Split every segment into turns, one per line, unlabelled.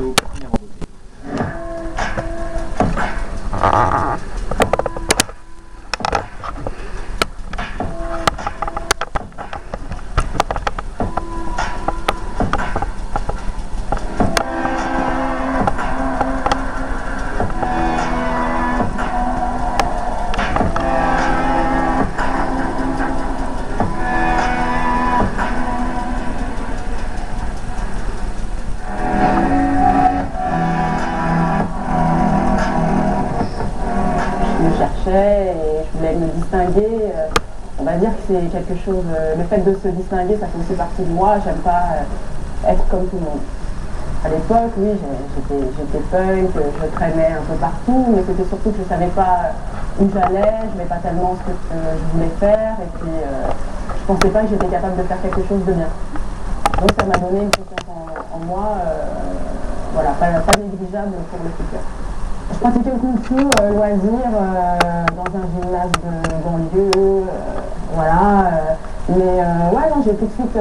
au premier en beauté.
Et je voulais me distinguer. On va dire que c'est quelque chose, le fait de se distinguer, ça fait aussi partie de moi. J'aime pas être comme tout le monde. À l'époque, oui, j'étais punk, je traînais un peu partout, mais c'était surtout que je savais pas où j'allais, je savais pas tellement ce que je voulais faire, et puis je pensais pas que j'étais capable de faire quelque chose de bien. Donc ça m'a donné une confiance en moi, voilà, pas négligeable pour le futur. Je pratiquais le kung fu loisir dans un gymnase de banlieue, voilà. Mais ouais, non, j'ai tout de suite,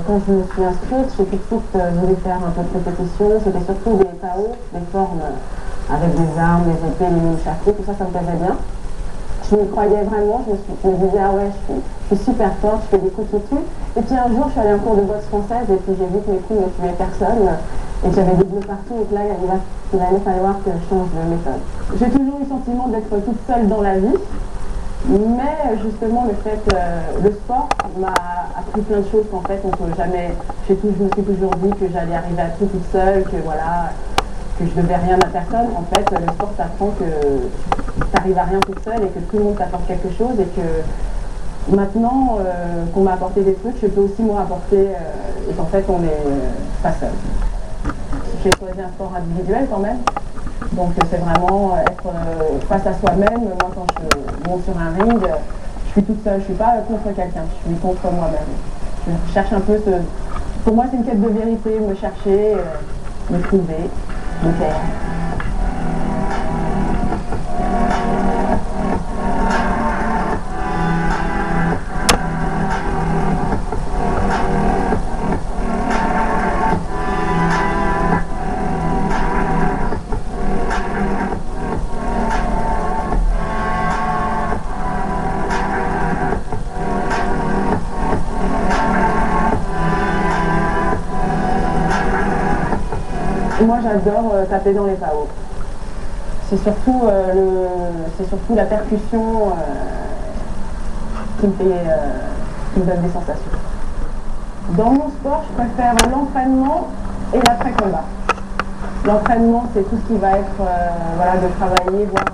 quand je me suis inscrite, j'ai tout de suite voulu faire un peu de compétition. C'était surtout des Tao, des formes avec des armes, des épées, les nunchakus, tout ça, ça me plaisait bien. Je me croyais vraiment, je me disais, ah ouais, je suis super forte, je fais des coups qui tuent. Et puis un jour, je suis allée en cours de boxe française et puis j'ai vu que mes coups ne tuaient personne. Et que j'avais des bleus partout, et que là, il allait falloir que je change de méthode. J'ai toujours eu le sentiment d'être toute seule dans la vie, mais justement, le sport m'a appris plein de choses qu'en fait, on peut jamais. Je me suis toujours dit que j'allais arriver à tout toute seule, que voilà, que je devais rien à personne. En fait, le sport t'apprend que tu n'arrives à rien toute seule et que tout le monde t'apporte quelque chose et que maintenant qu'on m'a apporté des trucs, je peux aussi me rapporter et qu'en fait, on n'est pas seul. J'ai choisi un sport individuel quand même, donc c'est vraiment être face à soi-même. Moi quand je monte sur un ring, je suis toute seule, je ne suis pas contre quelqu'un, je suis contre moi-même. Je cherche un peu pour moi c'est une quête de vérité, me chercher, me trouver, me taire. Moi j'adore taper dans les PAO. C'est surtout la percussion qui me donne des sensations. Dans mon sport, je préfère l'entraînement et l'après-combat. L'entraînement, c'est tout ce qui va être voilà, de travailler, voir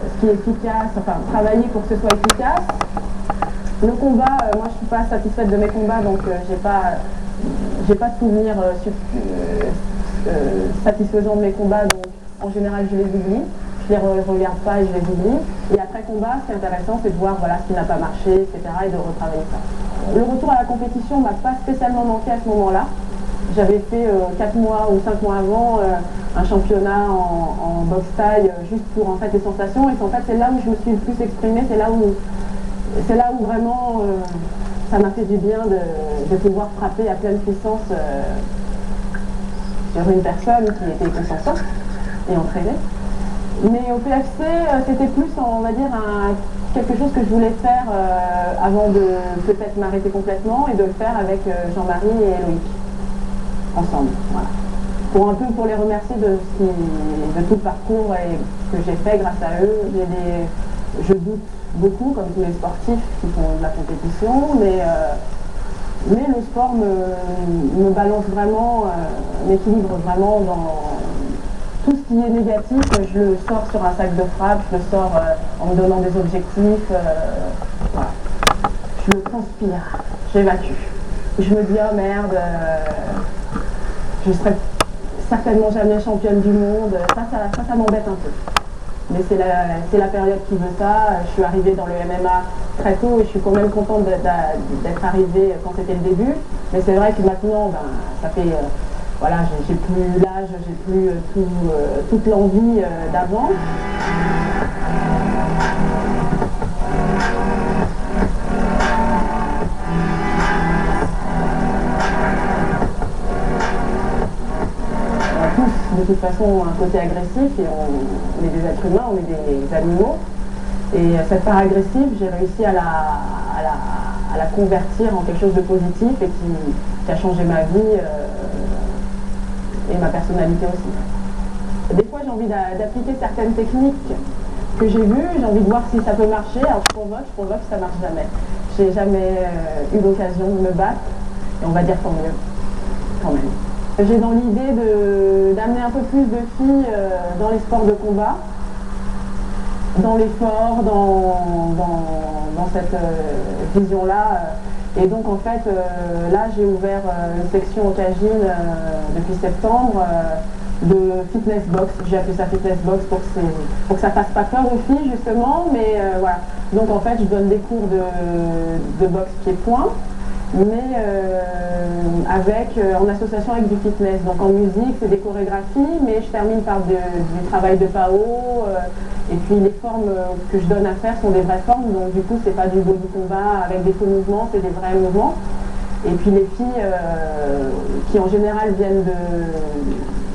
ce qui est efficace, enfin travailler pour que ce soit efficace. Le combat, moi je ne suis pas satisfaite de mes combats, donc j'ai pas de souvenirs satisfaisants de mes combats, donc en général je les oublie, je les regarde pas et je les oublie. Et après combat, ce qui est intéressant, c'est de voir voilà, ce qui n'a pas marché, etc. et de retravailler ça. Le retour à la compétition m'a pas spécialement manqué à ce moment-là. J'avais fait 4 mois ou 5 mois avant un championnat en boxe taille juste pour en fait les sensations, et en fait c'est là où je me suis le plus exprimée, c'est là où vraiment ça m'a fait du bien de pouvoir frapper à pleine puissance sur une personne qui était consentante et entraînée. Mais au PFC, c'était plus, on va dire, quelque chose que je voulais faire avant de peut-être m'arrêter complètement et de le faire avec Jean-Marie et Loïc, ensemble. Voilà. Pour les remercier de tout le parcours que j'ai fait grâce à eux. Je doute beaucoup, comme tous les sportifs qui font de la compétition, mais le sport me balance vraiment, m'équilibre vraiment dans tout ce qui est négatif. Je le sors sur un sac de frappe, je le sors en me donnant des objectifs, voilà. Je le transpire, j'évacue. Je me dis, oh merde, je serai certainement jamais championne du monde, ça m'embête un peu. Mais c'est la période qui veut ça. Je suis arrivée dans le MMA très tôt et je suis quand même contente d'être arrivée quand c'était le début. Mais c'est vrai que maintenant, ça fait, voilà, j'ai plus l'âge, j'ai plus toute l'envie d'avant. tous de toute façon un côté agressif et on est des êtres humains, on est des animaux. Et cette part agressive, j'ai réussi à la convertir en quelque chose de positif et qui a changé ma vie et ma personnalité aussi. Des fois, j'ai envie d'appliquer certaines techniques que j'ai vues, j'ai envie de voir si ça peut marcher. Alors je provoque, ça marche jamais. J'ai jamais eu l'occasion de me battre et on va dire tant mieux, quand même. J'ai dans l'idée d'amener un peu plus de filles dans les sports de combat, dans l'effort, dans cette vision-là. Et donc en fait, là j'ai ouvert une section au Cagine depuis septembre de fitness box. J'ai appelé ça fitness box pour que ça fasse pas peur aux filles justement, mais voilà. Donc en fait je donne des cours de boxe pied-point, mais en association avec du fitness. Donc en musique, c'est des chorégraphies, mais je termine par du travail de PAO. Et puis les formes que je donne à faire sont des vraies formes, donc du coup c'est pas du body combat avec des faux mouvements, c'est des vrais mouvements. Et puis les filles qui en général viennent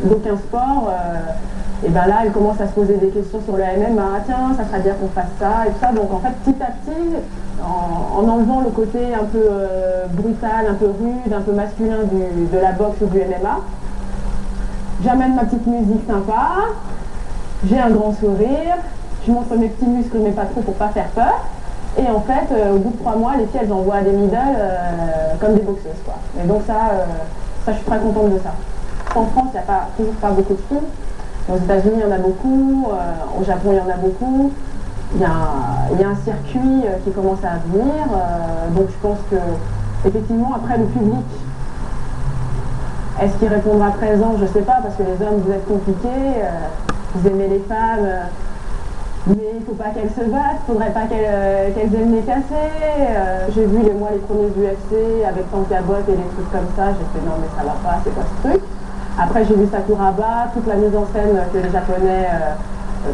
d'aucun sport, et ben là elles commencent à se poser des questions sur le MMA, ah, tiens ça serait bien qu'on fasse ça et tout ça. Donc en fait petit à petit, en enlevant le côté un peu brutal, un peu rude, un peu masculin de la boxe ou du MMA, j'amène ma petite musique sympa. J'ai un grand sourire, je montre mes petits muscles mais pas trop pour pas faire peur. Et en fait, au bout de 3 mois, les filles elles envoient des middle comme des boxeuses quoi. Et donc ça je suis très contente de ça. En France, il n'y a toujours pas beaucoup de filles. Aux États-Unis, il y en a beaucoup. Au Japon, il y en a beaucoup. Il y a un circuit qui commence à venir. Donc je pense que effectivement, après le public, est-ce qu'il répondra présent? Je ne sais pas, parce que les hommes, vous êtes compliqués. Vous aimez les femmes, mais il ne faut pas qu'elles se battent, il ne faudrait pas qu'elles aient le nez cassé. J'ai vu les premiers UFC avec Tankabot et des trucs comme ça, j'ai fait non mais ça va pas, c'est quoi ce truc. Après j'ai vu Sakuraba, toute la mise en scène que les Japonais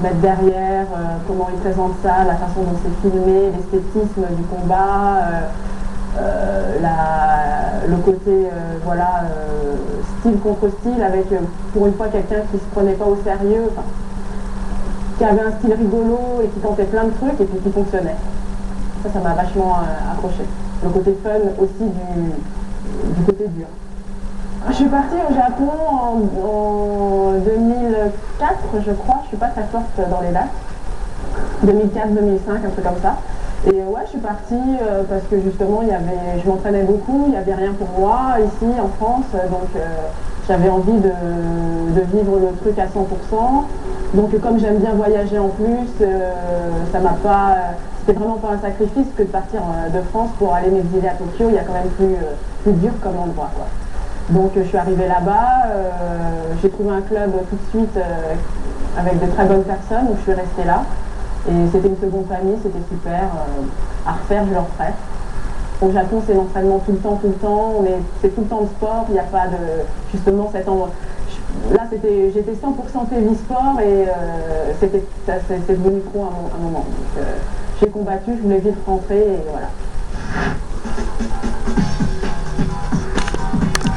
mettent derrière, comment ils présentent ça, la façon dont c'est filmé, l'esthétisme du combat, le côté style contre style avec pour une fois quelqu'un qui se prenait pas au sérieux, qui avait un style rigolo et qui tentait plein de trucs et puis qui fonctionnait. Ça m'a vachement accroché. Le côté fun aussi du côté dur. Je suis partie au Japon en 2004 je crois, je suis pas très forte dans les dates. 2004-2005, un truc comme ça. Et ouais, je suis partie parce que justement, je m'entraînais beaucoup, il n'y avait rien pour moi ici en France, donc j'avais envie de vivre le truc à 100%. Donc comme j'aime bien voyager en plus, ça m'a pas, c'était vraiment pas un sacrifice que de partir de France pour aller m'exiler à Tokyo, il y a quand même plus dur comme endroit, quoi. Donc je suis arrivée là-bas, j'ai trouvé un club tout de suite avec de très bonnes personnes, donc je suis restée là. Et c'était une seconde famille, c'était super. À refaire, je le referais. Au Japon, c'est l'entraînement tout le temps, c'est tout le temps de sport, il n'y a pas de... Justement, là, j'étais 100% heavy sport et c'est devenu trop un moment. Donc, j'ai combattu, je voulais vite rentrer et voilà.